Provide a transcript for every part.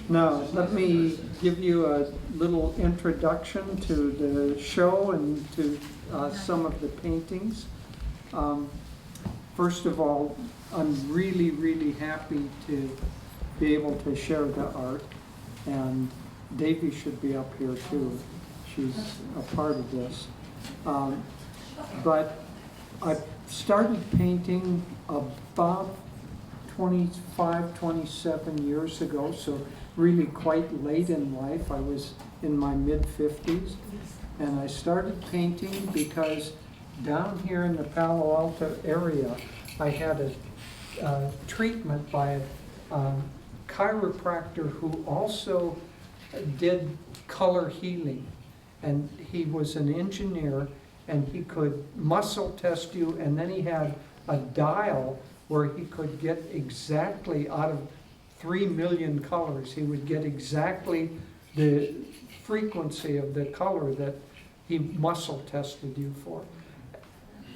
Now, let me give you a little introduction to the show and to some of the paintings. First of all, I'm really, really happy to be able to share the art, and Davy should be up here too. She's a part of this. But I started painting about 25, 27 years ago, so really quite late in life. I was in my mid-50s, and I started painting because down here in the Palo Alto area, I had a treatment by a chiropractor who also did color healing, and he was an engineer, and he could muscle test you, and then he had a dial where he could get exactly out of 3 million colors, he would get exactly the frequency of the color that he muscle tested you for.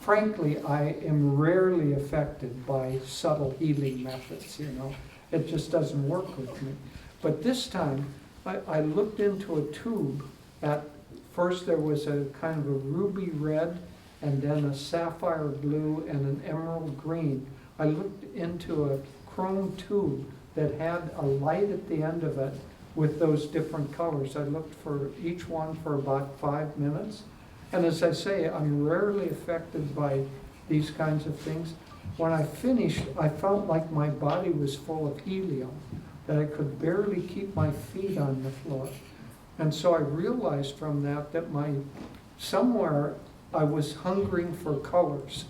Frankly, I am rarely affected by subtle healing methods, you know. It just doesn't work with me. But this time, I looked into a tube. At first there was a kind of a ruby red, and then a sapphire blue and an emerald green. I looked into a chrome tube that had a light at the end of it with those different colors. I looked for each one for about 5 minutes. And as I say, I'm rarely affected by these kinds of things. When I finished, I felt like my body was full of helium, that I could barely keep my feet on the floor. And so I realized from that that somewhere I was hungering for colors.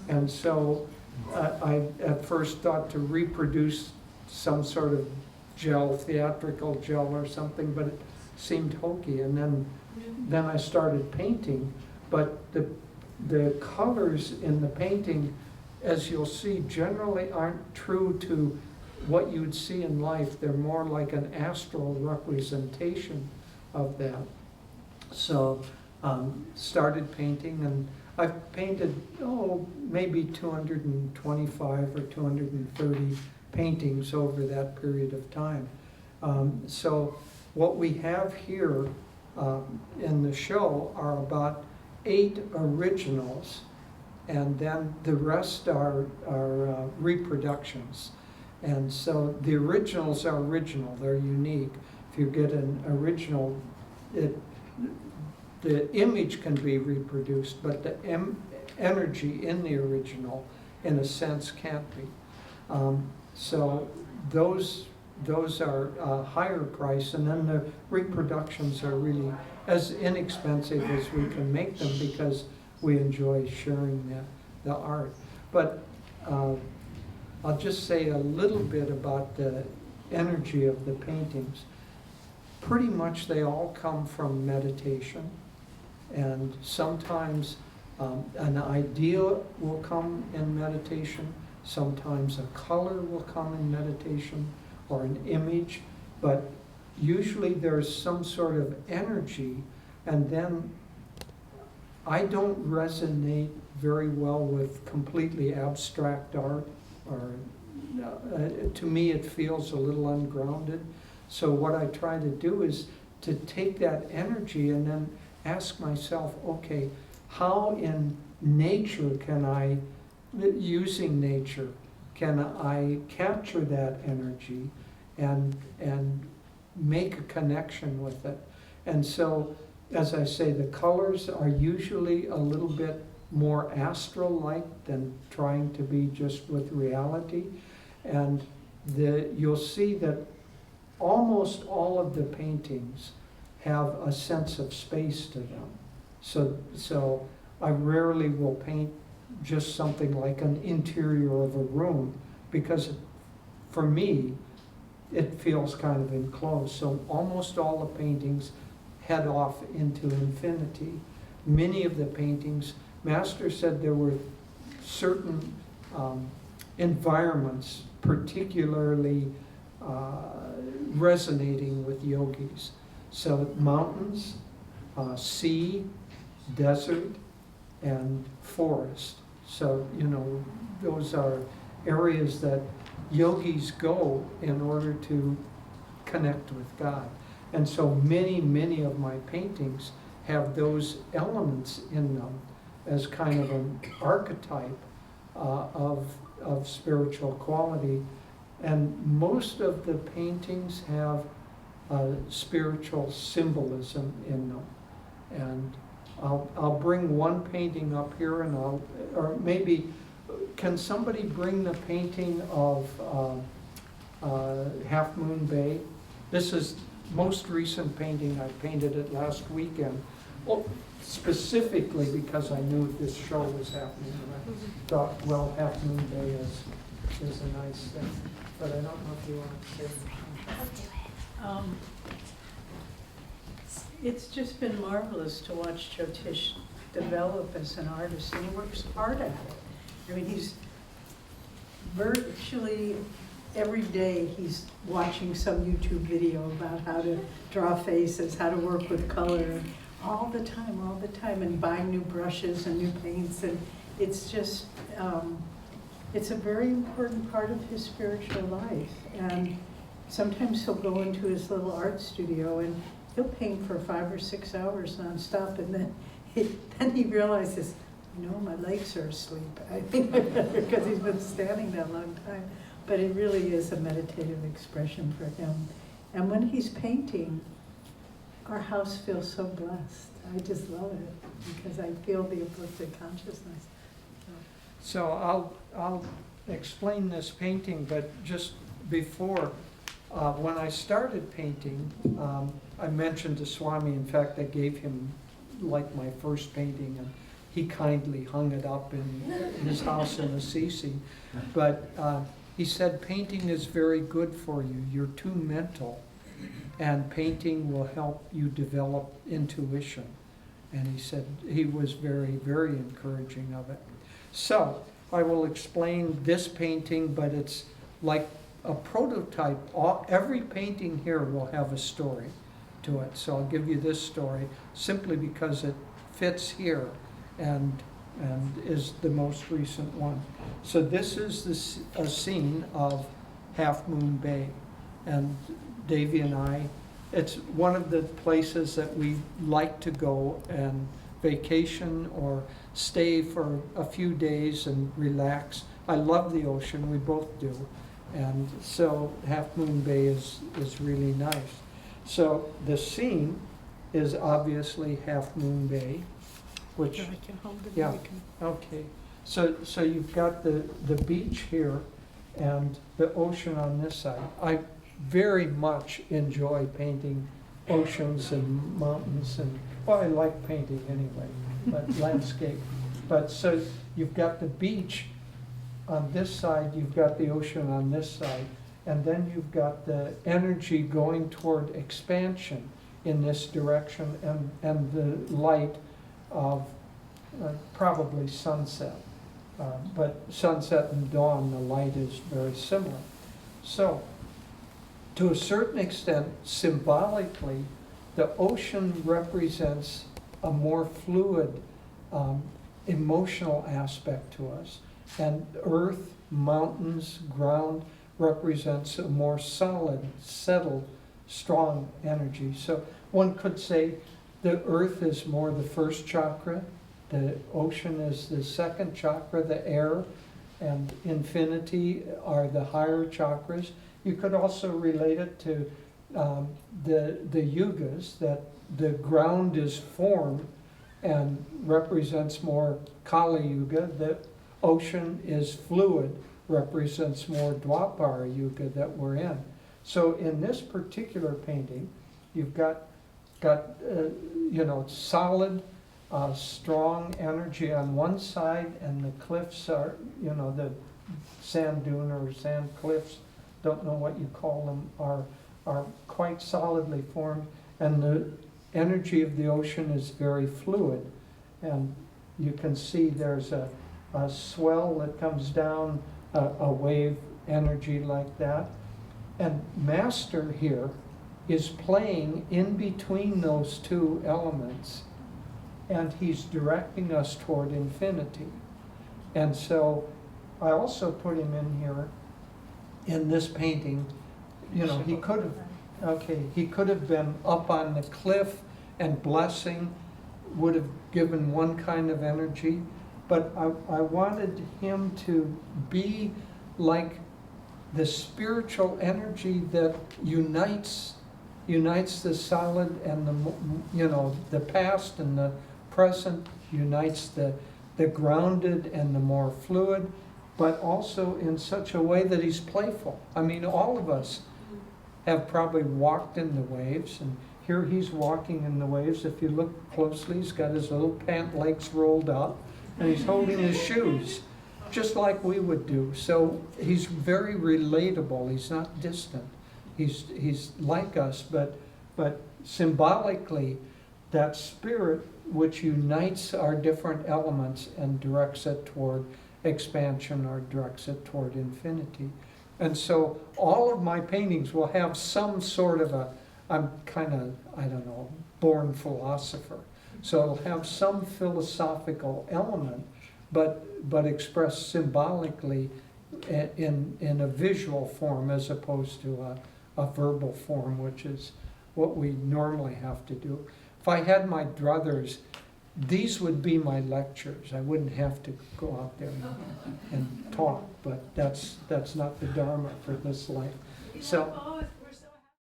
And so I at first thought to reproduce some sort of gel, theatrical gel or something, but it seemed hokey. And then I started painting, but the colors in the painting, as you'll see, generally aren't true to what you'd see in life. They're more like an astral representation of that. So started painting, and I've painted, maybe 225 or 230 paintings over that period of time. So what we have here in the show are about 8 originals, and then the rest are reproductions. And so the originals are original, they're unique. If you get an original, the image can be reproduced, but the energy in the original, in a sense, can't be. So those are higher price, and then the reproductions are really as inexpensive as we can make them because we enjoy sharing the art. But I'll just say a little bit about the energy of the paintings. Pretty much they all come from meditation, and sometimes an idea will come in meditation, sometimes a color will come in meditation, or an image, but usually there's some sort of energy. And then I don't resonate very well with completely abstract art, or to me it feels a little ungrounded. So what I try to do is to take that energy and then ask myself, okay, how in nature can I, using nature, can I capture that energy and make a connection with it? And so, as I say, the colors are usually a little bit more astral-like than trying to be just with reality. And you'll see that almost all of the paintings have a sense of space to them. So I rarely will paint just something like an interior of a room, because for me, it feels kind of enclosed. So almost all the paintings head off into infinity. Many of the paintings, Master said there were certain environments particularly resonating with yogis. So mountains, sea, desert, and forest. So, those are areas that yogis go in order to connect with God. And so many of my paintings have those elements in them as kind of an archetype of spiritual quality. And most of the paintings have spiritual symbolism in them. And I'll bring one painting up here, and or maybe, can somebody bring the painting of Half Moon Bay? This is most recent painting. I painted it last weekend. Well, specifically because I knew this show was happening, and I thought, well, Half Moon Bay is a nice thing. But I don't know if you want to say anything. It's just been marvelous to watch Jyotish develop as an artist, and he works hard at it. I mean, he's virtually every day he's watching some YouTube video about how to draw faces, how to work with color, all the time, and buying new brushes and new paints, and it's just, it's a very important part of his spiritual life. And sometimes he'll go into his little art studio and he'll paint for 5 or 6 hours nonstop, and then he realizes, you know, my legs are asleep. I think I better, because he's been standing that long time. But it really is a meditative expression for him. And when he's painting, our house feels so blessed. I just love it because I feel the uplifted consciousness. So I'll explain this painting, but just before, when I started painting, I mentioned to Swami, in fact, I gave him like my first painting, and he kindly hung it up in his house in Assisi. But he said, painting is very good for you. You're too mental, and painting will help you develop intuition. And he said he was very, very encouraging of it. So I will explain this painting, but it's like a prototype. Every painting here will have a story to it. So I'll give you this story simply because it fits here and is the most recent one. So this is a scene of Half Moon Bay, and Davy and I, it's one of the places that we like to go and vacation or stay for a few days and relax. I love the ocean, we both do, and so Half Moon Bay is really nice. So the scene is obviously Half Moon Bay, which, I can hold it. yeah, okay. So you've got the beach here and the ocean on this side. I very much enjoy painting oceans and mountains, and well, I like painting anyway, but landscape. But so you've got the beach on this side, you've got the ocean on this side, and then you've got the energy going toward expansion in this direction, and the light of probably sunset. But sunset and dawn, the light is very similar. So, to a certain extent, symbolically, the ocean represents a more fluid, emotional aspect to us. And earth, mountains, ground represents a more solid, settled, strong energy. So one could say the earth is more the first chakra, the ocean is the second chakra, the air and infinity are the higher chakras. You could also relate it to the yugas, that the ground is form and represents more Kali Yuga. The ocean is fluid, represents more Dwapara Yuga that we're in. So in this particular painting, you've got you know, solid, strong energy on one side, and the cliffs are, you know, the sand dune or sand cliffs, don't know what you call them, are quite solidly formed, and the energy of the ocean is very fluid. And you can see there's a swell that comes down, a wave energy like that. And Master here is playing in between those two elements, and he's directing us toward infinity. And so I also put him in here in this painting. You know, he could have Okay, he could have been up on the cliff and blessing, would have given one kind of energy, but I wanted him to be like the spiritual energy that unites the solid and the past and the present, unites the grounded and the more fluid, but also in such a way that he's playful. I mean, all of us have probably walked in the waves, and here he's walking in the waves. If you look closely, he's got his little pant legs rolled up, and he's holding his shoes, just like we would do. So he's very relatable. He's not distant. He's like us, but symbolically, that spirit which unites our different elements and directs it toward expansion or directs it toward infinity. And so all of my paintings will have some sort of I'm kind of, I don't know, born philosopher. So it'll have some philosophical element, but expressed symbolically in a visual form as opposed to a verbal form, which is what we normally have to do. If I had my druthers, these would be my lectures. I wouldn't have to go out there and talk, but that's not the Dharma for this life. So.